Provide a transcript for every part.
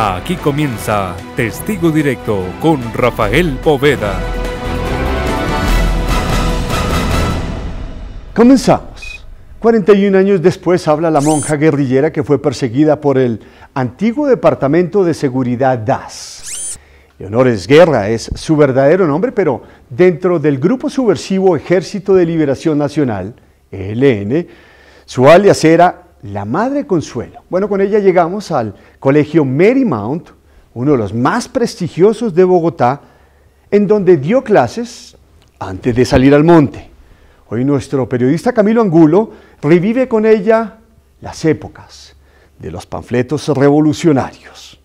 Aquí comienza Testigo Directo con Rafael Poveda. Comenzamos. 41 años después habla la monja guerrillera que fue perseguida por el antiguo Departamento de Seguridad DAS. Leonores Guerra es su verdadero nombre, pero dentro del grupo subversivo Ejército de Liberación Nacional, ELN, su alias era la Madre Consuelo. Bueno, con ella llegamos al colegio Marymount, uno de los más prestigiosos de Bogotá, en donde dio clases antes de salir al monte. Hoy nuestro periodista Camilo Angulo revive con ella las épocas de los panfletos revolucionarios.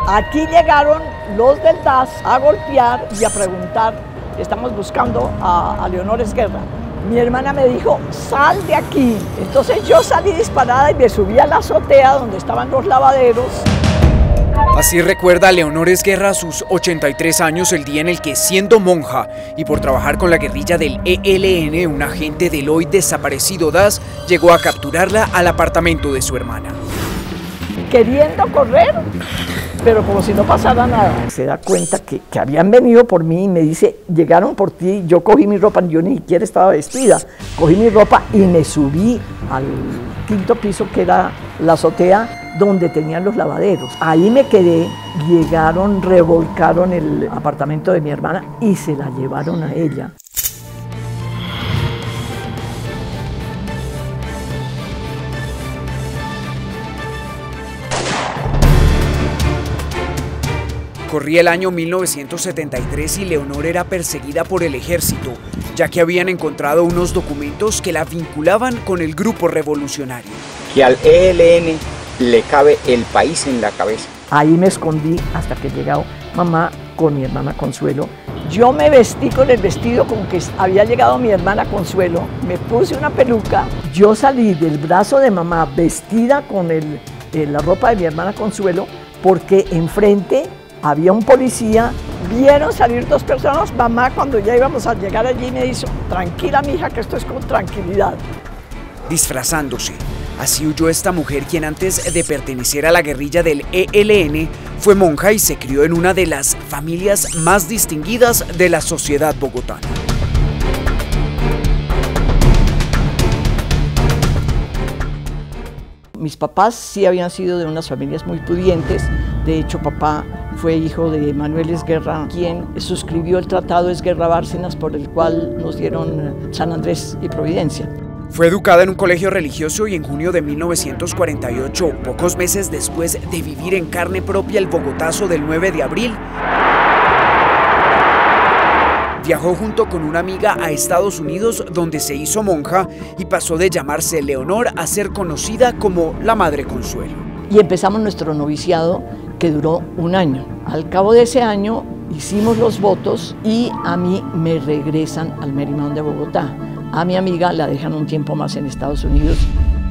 Aquí llegaron los del DAS a golpear y a preguntar. Estamos buscando a Leonores Guerra. Mi hermana me dijo, sal de aquí. Entonces yo salí disparada y me subí a la azotea donde estaban los lavaderos. Así recuerda Leonores Guerra a sus 83 años el día en el que, siendo monja y por trabajar con la guerrilla del ELN, un agente del hoy desaparecido DAS llegó a capturarla al apartamento de su hermana. Queriendo correr, pero como si no pasara nada. Se da cuenta que habían venido por mí y me dice, llegaron por ti. Yo cogí mi ropa, yo ni siquiera estaba vestida. Cogí mi ropa y me subí al quinto piso, que era la azotea, donde tenían los lavaderos. Ahí me quedé, llegaron, revolcaron el apartamento de mi hermana y se la llevaron a ella. Corría el año 1973 y Leonor era perseguida por el ejército, ya que habían encontrado unos documentos que la vinculaban con el grupo revolucionario. Que al ELN le cabe el país en la cabeza. Ahí me escondí hasta que llegó mamá con mi hermana Consuelo. Yo me vestí con el vestido con que había llegado mi hermana Consuelo, me puse una peluca. Yo salí del brazo de mamá vestida con la ropa de mi hermana Consuelo, porque enfrente había un policía. Vieron salir dos personas. Mamá, cuando ya íbamos a llegar allí, me dijo, tranquila mija, que esto es con tranquilidad. Disfrazándose. Así huyó esta mujer, quien antes de pertenecer a la guerrilla del ELN fue monja y se crió en una de las familias más distinguidas de la sociedad bogotana. Mis papás sí habían sido de unas familias muy pudientes. De hecho, papá fue hijo de Manuel Esguerra, quien suscribió el Tratado Esguerra-Bárcenas, por el cual nos dieron San Andrés y Providencia. Fue educada en un colegio religioso y en junio de 1948, pocos meses después de vivir en carne propia el Bogotazo del 9 de abril, viajó junto con una amiga a Estados Unidos, donde se hizo monja y pasó de llamarse Leonor a ser conocida como la Madre Consuelo. Y empezamos nuestro noviciado, que duró un año. Al cabo de ese año hicimos los votos y a mí me regresan al Marymount de Bogotá. A mi amiga la dejan un tiempo más en Estados Unidos.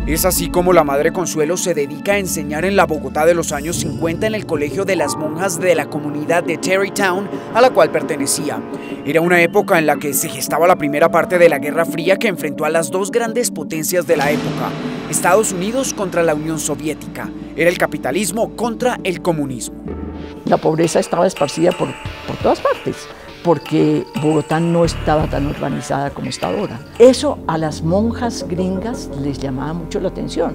Es así como la Madre Consuelo se dedica a enseñar en la Bogotá de los años 50 en el colegio de las monjas de la comunidad de Tarrytown, a la cual pertenecía. Era una época en la que se gestaba la primera parte de la Guerra Fría, que enfrentó a las dos grandes potencias de la época, Estados Unidos contra la Unión Soviética. Era el capitalismo contra el comunismo. La pobreza estaba esparcida por todas partes, porque Bogotá no estaba tan urbanizada como está ahora. Eso a las monjas gringas les llamaba mucho la atención.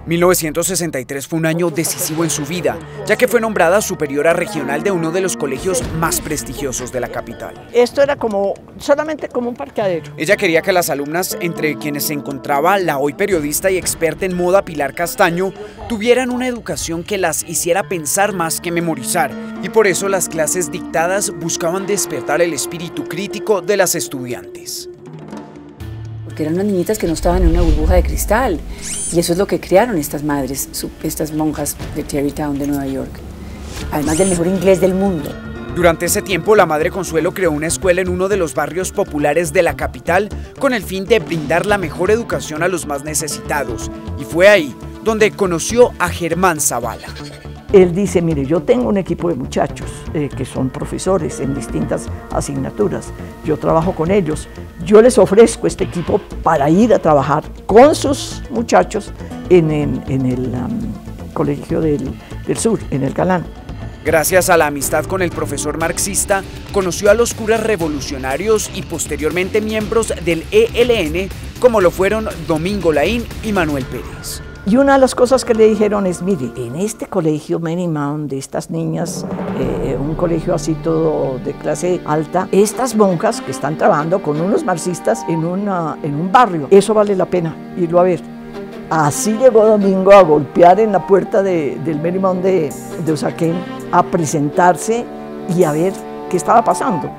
1963 fue un año decisivo en su vida, ya que fue nombrada superiora regional de uno de los colegios más prestigiosos de la capital. Esto era solamente como un parqueadero. Ella quería que las alumnas, entre quienes se encontraba la hoy periodista y experta en moda Pilar Castaño, tuvieran una educación que las hiciera pensar más que memorizar, y por eso las clases dictadas buscaban despertar el espíritu crítico de las estudiantes. Porque eran unas niñitas que no estaban en una burbuja de cristal, y eso es lo que crearon estas madres, estas monjas de Tarrytown de Nueva York, además del mejor inglés del mundo. Durante ese tiempo, la Madre Consuelo creó una escuela en uno de los barrios populares de la capital con el fin de brindar la mejor educación a los más necesitados, y fue ahí donde conoció a Germán Zavala. él dice, mire, yo tengo un equipo de muchachos que son profesores en distintas asignaturas, yo trabajo con ellos, yo les ofrezco este equipo para ir a trabajar con sus muchachos en el Colegio del Sur, en el Galán. Gracias a la amistad con el profesor marxista, conoció a los curas revolucionarios y posteriormente miembros del ELN, como lo fueron Domingo Laín y Manuel Pérez. Y una de las cosas que le dijeron es, mire, en este colegio Marymount de estas niñas, un colegio así todo de clase alta, estas monjas que están trabajando con unos marxistas en un barrio, eso vale la pena irlo a ver. Así llegó Domingo a golpear en la puerta del Marymount de Usaquén, a presentarse y a ver qué estaba pasando.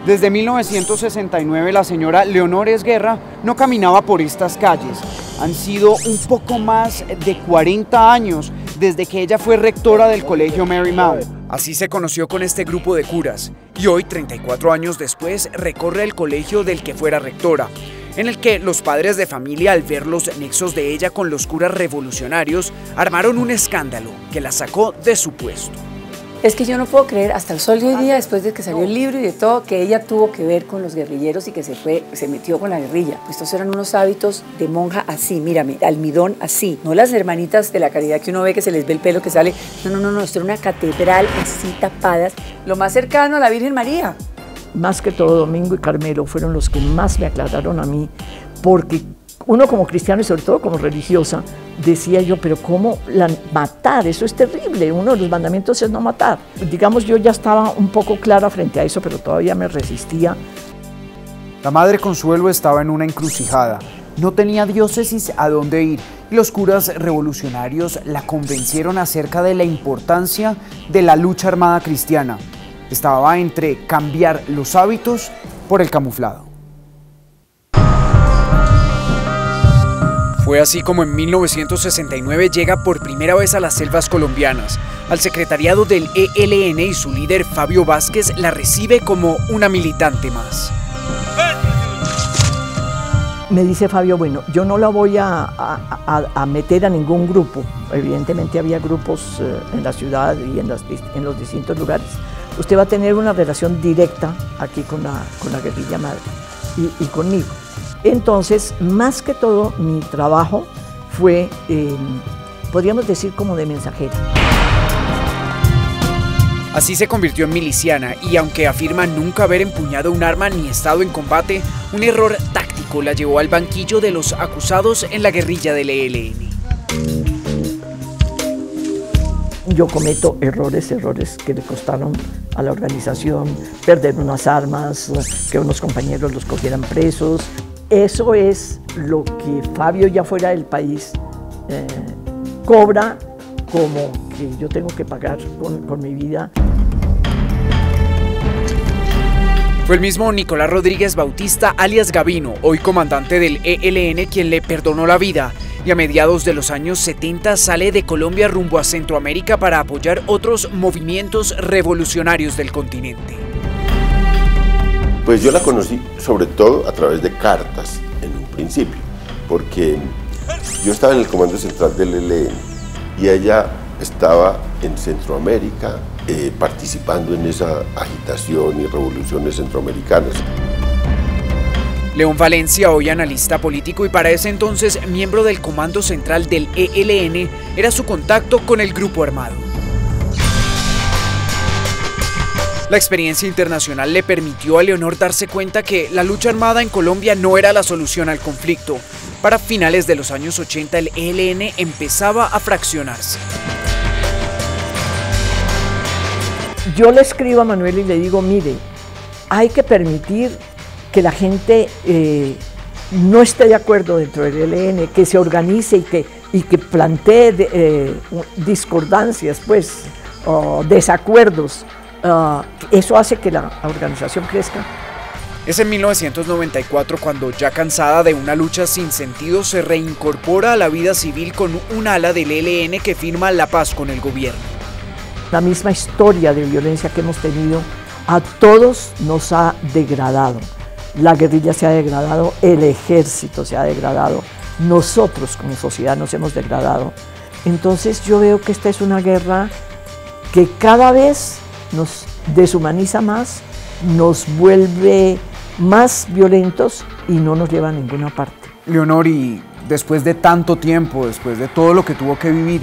Desde 1969 la señora Leonor Esguerra no caminaba por estas calles. Han sido un poco más de 40 años desde que ella fue rectora del colegio Marymount. Así se conoció con este grupo de curas y hoy, 34 años después, recorre el colegio del que fuera rectora, en el que los padres de familia, al ver los nexos de ella con los curas revolucionarios, armaron un escándalo que la sacó de su puesto. Es que yo no puedo creer hasta el sol de hoy día, después de que salió el libro y de todo, que ella tuvo que ver con los guerrilleros y que se metió con la guerrilla. Estos eran unos hábitos de monja así, mírame, almidón así. No las hermanitas de la caridad que uno ve que se les ve el pelo que sale. No, esto era una catedral así tapadas, lo más cercano a la Virgen María. Más que todo, Domingo y Carmelo fueron los que más me aclararon a mí, porque uno como cristiano y sobre todo como religiosa, decía yo, pero ¿cómo matar? Eso es terrible, uno de los mandamientos es no matar. Digamos, yo ya estaba un poco clara frente a eso, pero todavía me resistía. La Madre Consuelo estaba en una encrucijada, no tenía diócesis a dónde ir, y los curas revolucionarios la convencieron acerca de la importancia de la lucha armada cristiana. Estaba entre cambiar los hábitos por el camuflado. Fue así como en 1969 llega por primera vez a las selvas colombianas. Al secretariado del ELN y su líder Fabio Vázquez la recibe como una militante más. Me dice Fabio, bueno, yo no la voy a meter a ningún grupo. Evidentemente había grupos en la ciudad y en los distintos lugares. Usted va a tener una relación directa aquí con la guerrilla madre y conmigo. Entonces, más que todo, mi trabajo fue, podríamos decir, como de mensajera. Así se convirtió en miliciana y aunque afirma nunca haber empuñado un arma ni estado en combate, un error táctico la llevó al banquillo de los acusados en la guerrilla del ELN. Yo cometo errores que le costaron a la organización perder unas armas, que unos compañeros los cogieran presos. Eso es lo que Fabio, ya fuera del país, cobra como que yo tengo que pagar con mi vida. Fue el mismo Nicolás Rodríguez Bautista, alias Gavino, hoy comandante del ELN, quien le perdonó la vida y a mediados de los años 70 sale de Colombia rumbo a Centroamérica para apoyar otros movimientos revolucionarios del continente. Pues yo la conocí sobre todo a través de cartas en un principio, porque yo estaba en el comando central del ELN y ella estaba en Centroamérica participando en esa agitación y revoluciones centroamericanas. León Valencia, hoy analista político y para ese entonces miembro del comando central del ELN, era su contacto con el grupo armado. La experiencia internacional le permitió a Leonor darse cuenta que la lucha armada en Colombia no era la solución al conflicto. Para finales de los años 80 el ELN empezaba a fraccionarse. Yo le escribo a Manuel y le digo, mire, hay que permitir que la gente no esté de acuerdo dentro del ELN, que se organice y que plantee discordancias, pues, desacuerdos. Eso hace que la organización crezca. Es en 1994 cuando, ya cansada de una lucha sin sentido, se reincorpora a la vida civil con un ala del ELN que firma la paz con el gobierno. La misma historia de violencia que hemos tenido a todos nos ha degradado. La guerrilla se ha degradado, el ejército se ha degradado, nosotros como sociedad nos hemos degradado. Entonces yo veo que esta es una guerra que cada vez nos deshumaniza más, nos vuelve más violentos y no nos lleva a ninguna parte. Leonor, y después de tanto tiempo, después de todo lo que tuvo que vivir,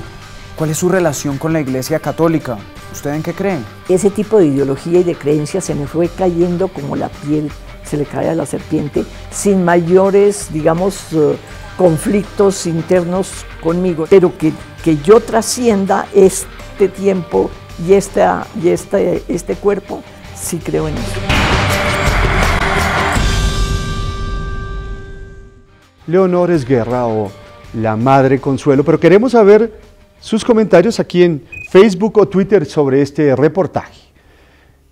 ¿cuál es su relación con la Iglesia Católica? ¿Usted en qué cree? Ese tipo de ideología y de creencias se me fue cayendo como la piel se le cae a la serpiente, sin mayores, digamos, conflictos internos conmigo, pero que yo trascienda este tiempo y este cuerpo, sí creo en eso. Leonor Esguerra, o la Madre Consuelo, pero queremos saber sus comentarios aquí en Facebook o Twitter sobre este reportaje.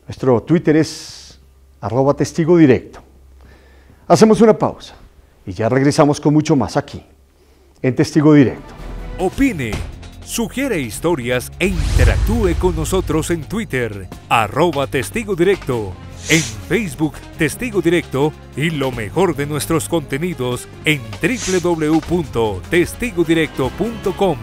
Nuestro Twitter es @testigodirecto. Hacemos una pausa y ya regresamos con mucho más aquí, en Testigo Directo. Opine, sugiere historias e interactúe con nosotros en Twitter, @testigodirecto, en Facebook Testigo Directo y lo mejor de nuestros contenidos en www.testigodirecto.com.